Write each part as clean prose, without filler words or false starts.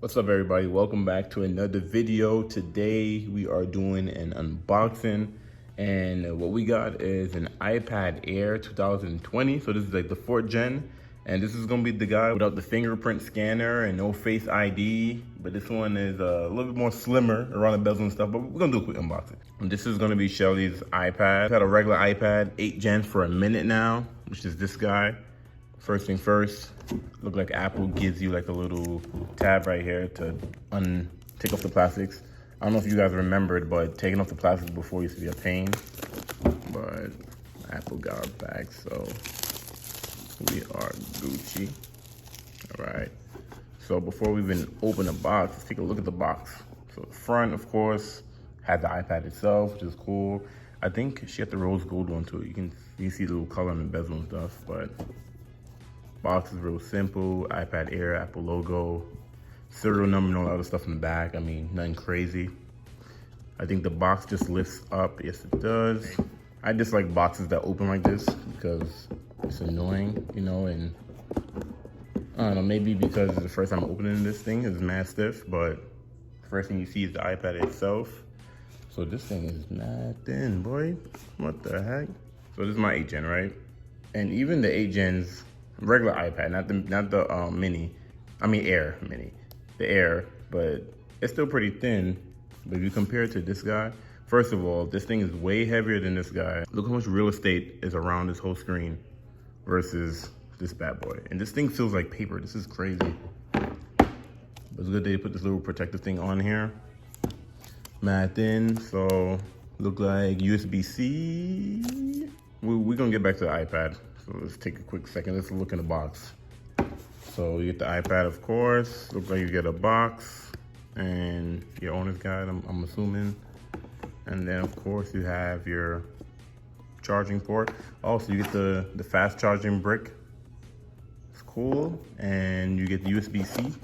What's up, everybody? Welcome back to another video. Today we are doing an unboxing, and what we got is an iPad Air 2020. So this is like the 4th gen, and this is gonna be the guy without the fingerprint scanner and no Face ID, but this one is a little bit more slimmer around the bezel and stuff, but we're gonna do a quick unboxing. And this is gonna be Shelly's iPad. I've had a regular iPad 8th gen for a minute now, which is this guy. First thing first, look like Apple gives you like a little tab right here to take off the plastics. I don't know if you guys remembered, but taking off the plastics before used to be a pain. But Apple got our back, so we are Gucci. All right. So before we even open the box, let's take a look at the box. So the front, of course, had the iPad itself, which is cool. I think she had the rose gold one too. You can see the little color on the bezel and stuff, but box is real simple. iPad Air, Apple logo, serial number, and all that other stuff in the back. I mean, nothing crazy. I think the box just lifts up. Yes, it does. I dislike boxes that open like this because it's annoying, you know, and I don't know, maybe because it's the first time opening this thing, it's mad stiff, but the first thing you see is the iPad itself. So this thing is mad thin, boy. What the heck? So this is my 8th gen, right? And even the 8th gens, regular iPad, not the mini. I mean Air mini, the Air, but it's still pretty thin. But if you compare it to this guy, first of all, this thing is way heavier than this guy. Look how much real estate is around this whole screen versus this bad boy. And this thing feels like paper. This is crazy. But it's good they put this little protective thing on here. Mad thin, so look like USB-C. We're gonna get back to the iPad. So let's take a quick second. Let's look in the box. So you get the iPad, of course. Looks like you get a box and your owner's guide, I'm assuming. And then, of course, you have your charging port. Also, you get the fast charging brick. It's cool. And you get the USB-C. You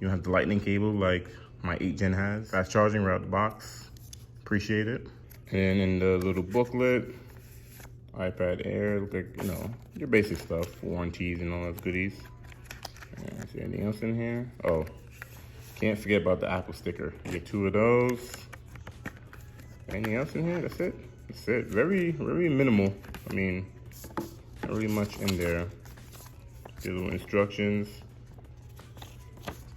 don't have the lightning cable like my 8th gen has. Fast charging right out the box. Appreciate it. And in the little booklet, iPad Air, look like, you know, your basic stuff, warranties and all those goodies. Is there anything else in here? Oh, can't forget about the Apple sticker. You get 2 of those. Anything else in here? That's it. That's it. Very, very minimal. I mean, not really much in there. Get little instructions.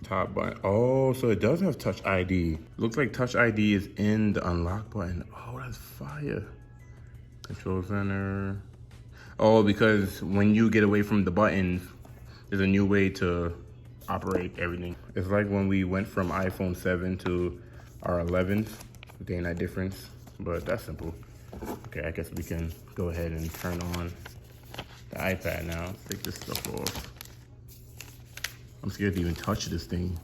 Top button. Oh, so it does have Touch ID. Looks like Touch ID is in the unlock button. Oh, that's fire. Control center. Oh, because when you get away from the buttons, there's a new way to operate everything. It's like when we went from iPhone 7 to our 11th, day and night difference, but that's simple. Okay, I guess we can go ahead and turn on the iPad now. Take this stuff off. I'm scared to even touch this thing.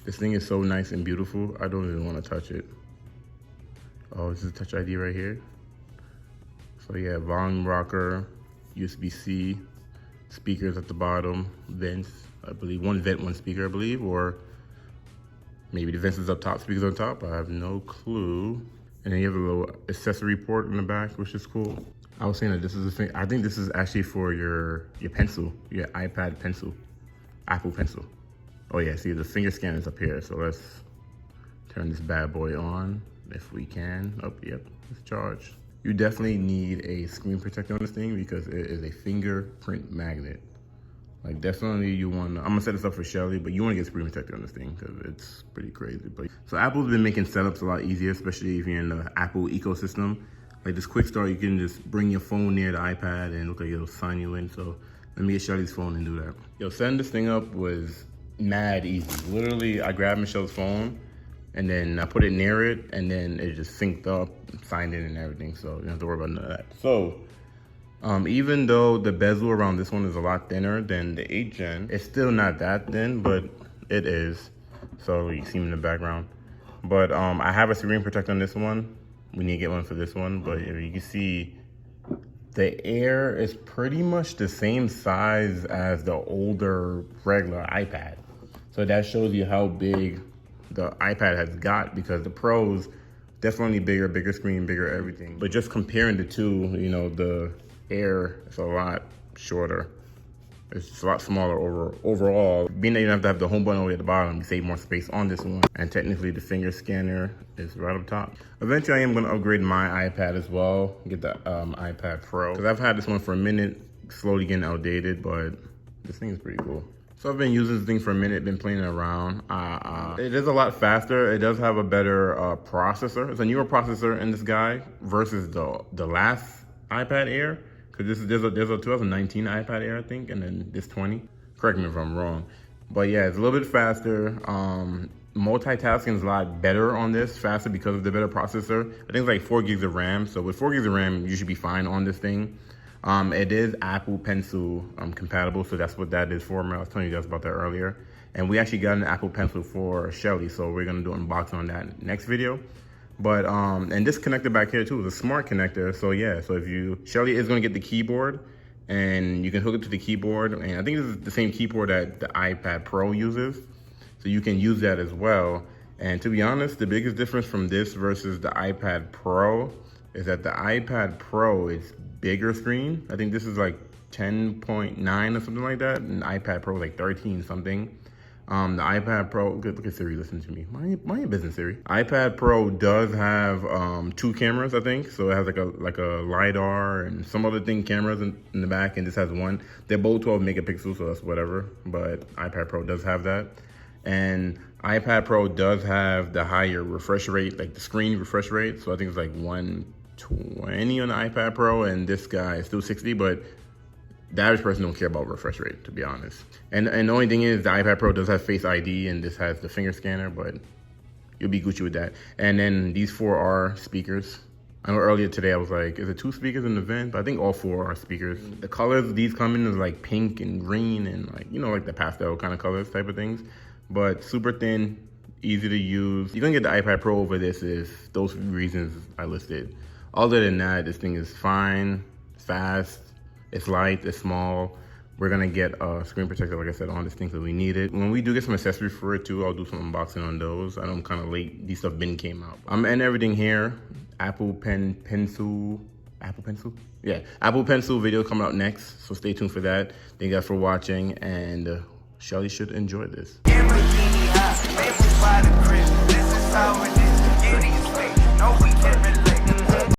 This thing is so nice and beautiful, I don't even want to touch it. Oh, this is Touch ID right here. So yeah, volume rocker, USB-C, speakers at the bottom, vents, I believe, one vent, one speaker, I believe, or maybe the vents is up top, speakers on top, I have no clue. And then you have a little accessory port in the back, which is cool. I was saying that this is a thing, I think this is actually for your pencil, your iPad pencil, Apple Pencil. Oh yeah, see the finger scan is up here. So let's turn this bad boy on if we can. Oh, yep, it's charged. You definitely need a screen protector on this thing because it is a fingerprint magnet. Like definitely you wanna, I'm gonna set this up for Shelly, but you wanna get a screen protector on this thing because it's pretty crazy. But so Apple's been making setups a lot easier, especially if you're in the Apple ecosystem. Like this quick start, you can just bring your phone near the iPad and look like it'll sign you in. So let me get Shelly's phone and do that. Yo, setting this thing up was mad easy. Literally, I grabbed Michelle's phone and then I put it near it and then it just synced up, signed in and everything. So you don't have to worry about none of that. So even though the bezel around this one is a lot thinner than the 8th gen, it's still not that thin, but it is. So you see me in the background. But I have a screen protector on this one. We need to get one for this one, but you can see the Air is pretty much the same size as the older regular iPad. So that shows you how big the iPad has got, because the Pros definitely bigger screen, bigger everything. But just comparing the two, you know, the Air is a lot shorter. It's just a lot smaller overall. Being that you don't have to have the home button all the way at the bottom, you save more space on this one. And technically the finger scanner is right up top. Eventually I am gonna upgrade my iPad as well, get the iPad Pro. Cause I've had this one for a minute, slowly getting outdated, but this thing is pretty cool. So I've been using this thing for a minute, been playing around. It is a lot faster. It does have a better processor. It's a newer processor in this guy versus the last iPad Air. Because there's a 2019 iPad Air, I think, and then this 20. Correct me if I'm wrong. But yeah, it's a little bit faster. Multitasking is a lot better on this, faster because of the better processor. I think it's like 4 gigs of RAM. So with 4 gigs of RAM, you should be fine on this thing. It is Apple Pencil compatible, so that's what that is for. I was telling you guys about that earlier. And we actually got an Apple Pencil for Shelly, so we're gonna do an unboxing on that next video. But, and this connector back here too is a smart connector. So yeah, so if Shelly is gonna get the keyboard and you can hook it to the keyboard. And I think this is the same keyboard that the iPad Pro uses. So you can use that as well. And to be honest, the biggest difference from this versus the iPad Pro is that the iPad Pro is bigger screen. I think this is like 10.9 or something like that. And the iPad Pro is like 13 something. The iPad Pro, look at Siri, listen to me. Mind your business, Siri. iPad Pro does have 2 cameras, I think. So it has like a LiDAR and some other thing cameras in the back, and this has 1. They're both 12 megapixels, so that's whatever. But iPad Pro does have that. And iPad Pro does have the higher refresh rate, like the screen refresh rate. So I think it's like 120 on the iPad Pro, and this guy is still 60, but the average person don't care about refresh rate, to be honest. And the only thing is the iPad Pro does have Face ID and this has the finger scanner, but you'll be Gucci with that. And then these 4 are speakers. I know earlier today I was like, is it 2 speakers in the vent? But I think all 4 are speakers. The colors these come in is like pink and green and like, you know, like the pastel kind of colors type of things. But super thin, easy to use. You're gonna get the iPad Pro over this if those reasons I listed. Other than that, this thing is fine, fast, it's light, it's small. We're gonna get a screen protector, like I said, on this thing because we need it. When we do get some accessories for it too, I'll do some unboxing on those. I know I'm kind of late. These stuff came out. I'm ending everything here. Apple Pencil? Yeah, Apple Pencil video coming out next, so stay tuned for that. Thank you guys for watching, and Shelly should enjoy this.